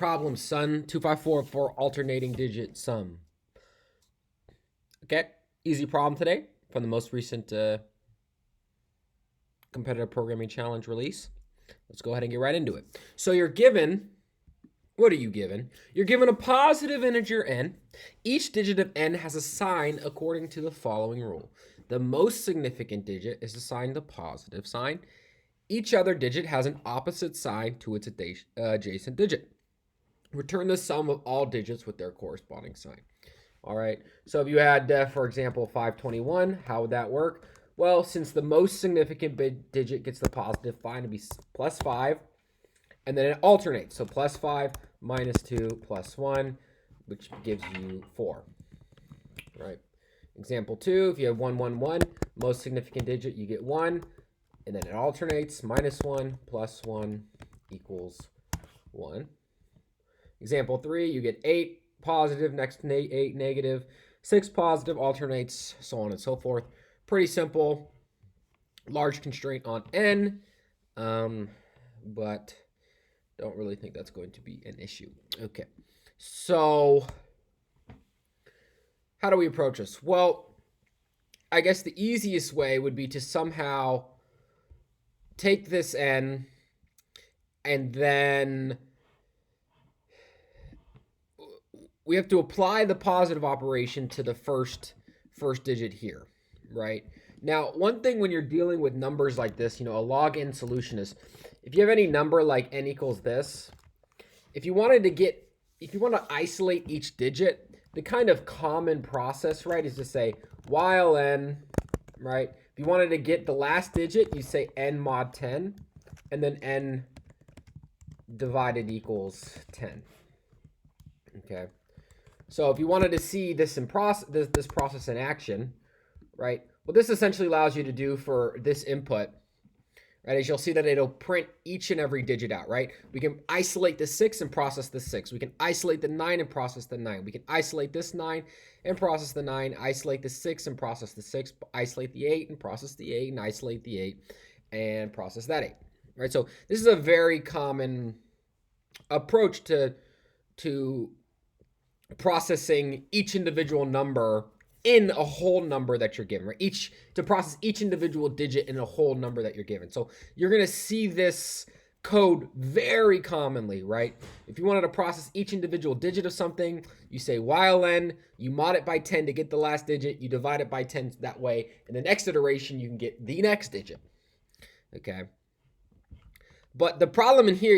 Problem, son. 254 for alternating digit sum. Okay, easy problem today from the most recent competitive programming challenge release. Let's go ahead and get right into it. So you're given, what are you given? You're given a positive integer n. Each digit of n has a sign according to the following rule. The most significant digit is assigned the positive sign. Each other digit has an opposite sign to its adjacent digit. Return the sum of all digits with their corresponding sign. All right, so if you had, for example, 521, how would that work? Well, since the most significant digit gets the positive sign, it'd be plus 5, and then it alternates. So plus 5, minus 2, plus 1, which gives you 4. Right. Example 2, if you have 111, most significant digit, you get 1, and then it alternates. Minus 1 plus 1 equals 1. Example 3, you get 8 positive, next 8 negative, 6 positive, alternates, so on and so forth. Pretty simple. Large constraint on n, but don't really think that's going to be an issue. Okay, so how do we approach this? Well, I guess the easiest way would be to somehow take this n and then we have to apply the positive operation to the first digit here, right? Now, one thing when you're dealing with numbers like this, a log n solution is, if you have any number like n equals this, if you want to isolate each digit, the kind of common process, right, is to say while n, right? If you wanted to get the last digit, you say n mod 10, and then n divided equals 10. Okay. So if you wanted to see this in this process in action, right? What this essentially allows you to do for this input, right, is you'll see that it'll print each and every digit out, right? We can isolate the 6 and process the 6. We can isolate the 9 and process the 9. We can isolate this 9 and process the 9, isolate the 6 and process the 6, isolate the 8 and process the 8, and isolate the 8 and process that 8, right? So this is a very common approach to processing each individual number in a whole number that you're given, right? To process each individual digit in a whole number that you're given. So you're going to see this code very commonly, right? If you wanted to process each individual digit of something, you say while n, you mod it by 10 to get the last digit, you divide it by 10 that way. In the next iteration, you can get the next digit. Okay. But the problem in here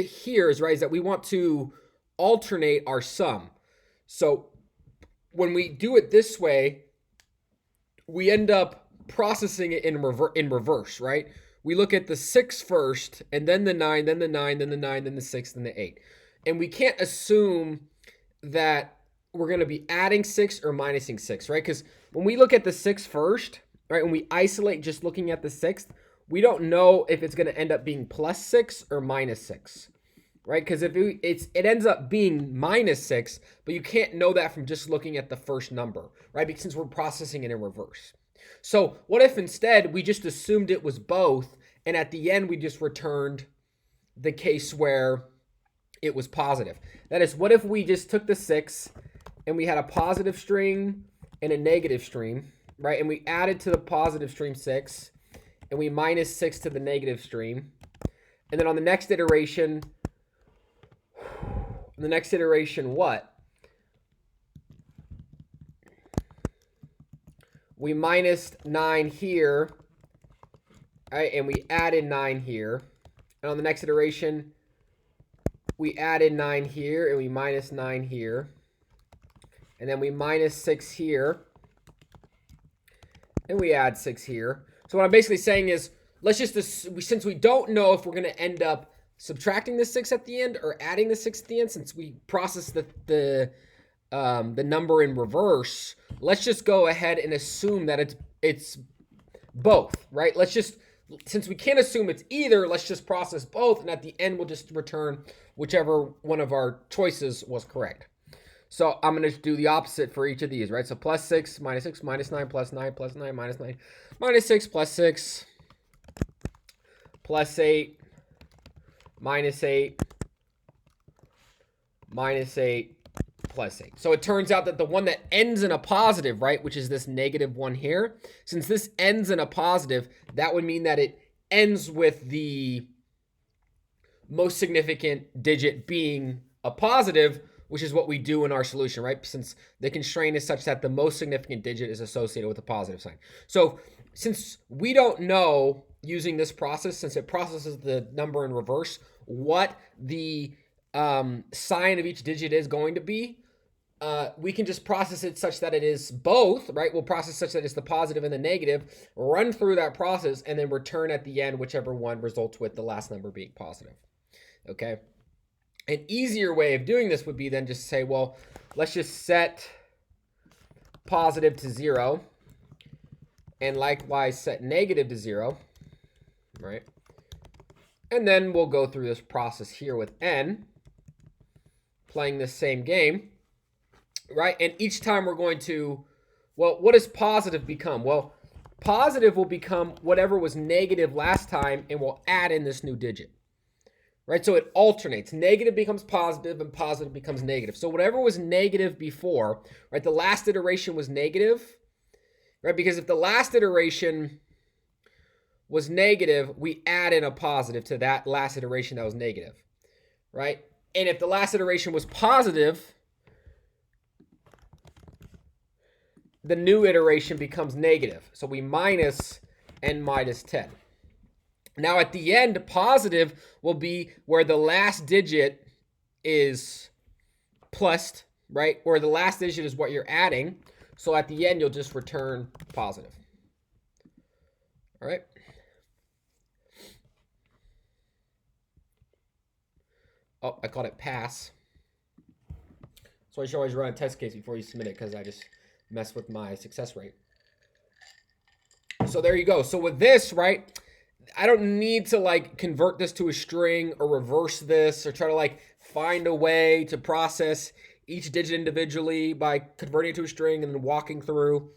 is, right, is that we want to alternate our sum. So when we do it this way, we end up processing it in reverse, right? We look at the 6 first, and then the 9, then the 9, then the 9, then the 6, then the 8. And we can't assume that we're going to be adding 6 or minusing 6, right? Because when we look at the 6 first, right, when we isolate just looking at the 6th, we don't know if it's going to end up being plus 6 or minus 6. Right, because if it ends up being minus 6, but you can't know that from just looking at the first number, right? Because since we're processing it in reverse. So what if instead we just assumed it was both, and at the end we just returned the case where it was positive? That is, what if we just took the 6 and we had a positive string and a negative string, right? And we added to the positive stream 6, and we minus 6 to the negative stream, and then on the next iteration. The next iteration, what? We minus 9 here, right? And we added 9 here. And on the next iteration, we added 9 here, and we minus 9 here. And then we minus 6 here. And we add 6 here. So what I'm basically saying is, let's just, since we don't know if we're going to end up subtracting the 6 at the end or adding the 6 at the end, since we process the number in reverse, let's just go ahead and assume that it's both, right? Since we can't assume it's either, let's just process both, and at the end we'll just return whichever one of our choices was correct. So I'm going to do the opposite for each of these, right? So plus 6, minus 6, minus 9, plus 9, plus 9, minus 9, minus 6, plus 6, plus 8, minus 8, minus 8 plus 8. So it turns out that the one that ends in a positive, right, which is this negative one here, since this ends in a positive, that would mean that it ends with the most significant digit being a positive, which is what we do in our solution, right? Since the constraint is such that the most significant digit is associated with a positive sign. So since we don't know, using this process, since it processes the number in reverse, what the sign of each digit is going to be, we can just process it such that it is both, right? We'll process such that it's the positive and the negative, run through that process, and then return at the end whichever one results with the last number being positive. Okay? An easier way of doing this would be then just say, well, let's just set positive to 0 and likewise set negative to 0, right? And then we'll go through this process here with n, playing this same game, right? And each time we're going to, well, what does positive become? Well, positive will become whatever was negative last time, and we'll add in this new digit, right? So it alternates. Negative becomes positive and positive becomes negative. So whatever was negative before, right? The last iteration was negative, right? Because if the last iteration was negative, we add in a positive to that last iteration that was negative, right? And if the last iteration was positive, the new iteration becomes negative. So we minus n minus 10. Now at the end, positive will be where the last digit is plus, right? Or the last digit is what you're adding. So at the end, you'll just return positive. All right. Oh, I called it pass. So I should always run a test case before you submit it because I just mess with my success rate. So there you go. So with this, right, I don't need to like convert this to a string or reverse this or try to like find a way to process each digit individually by converting it to a string and then walking through.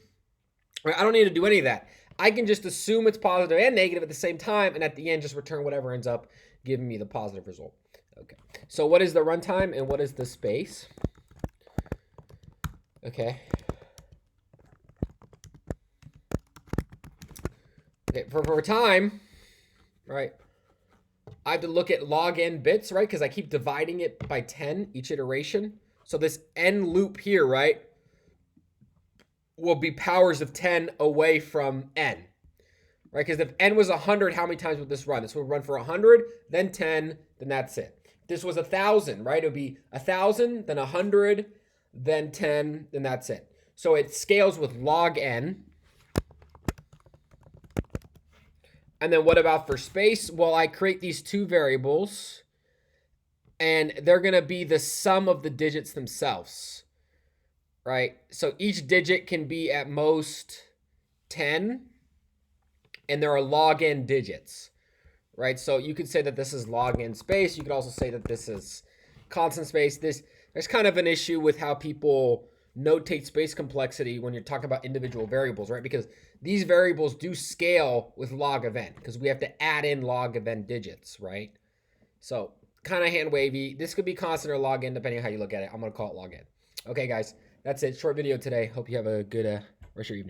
I don't need to do any of that. I can just assume it's positive and negative at the same time, and at the end just return whatever ends up giving me the positive result. Okay, so what is the runtime and what is the space? Okay. Okay, for time, right, I have to look at log n bits, right, because I keep dividing it by 10 each iteration. So this n loop here, right, will be powers of 10 away from n, right? Because if n was 100, how many times would this run? This would run for 100, then 10, then that's it. If this was 1,000, right? It would be 1,000, then 100, then 10, then that's it. So it scales with log n. And then what about for space? Well, I create these two variables, and they're going to be the sum of the digits themselves, right? So each digit can be at most 10, and there are log n digits, right? So you could say that this is log n space. You could also say that this is constant space. There's kind of an issue with how people notate space complexity when you're talking about individual variables, right? Because these variables do scale with log of n because we have to add in log of n digits, right? So kind of hand wavy. This could be constant or log n depending on how you look at it. I'm going to call it log n. Okay, guys, that's it. Short video today. Hope you have a good rest of your evening.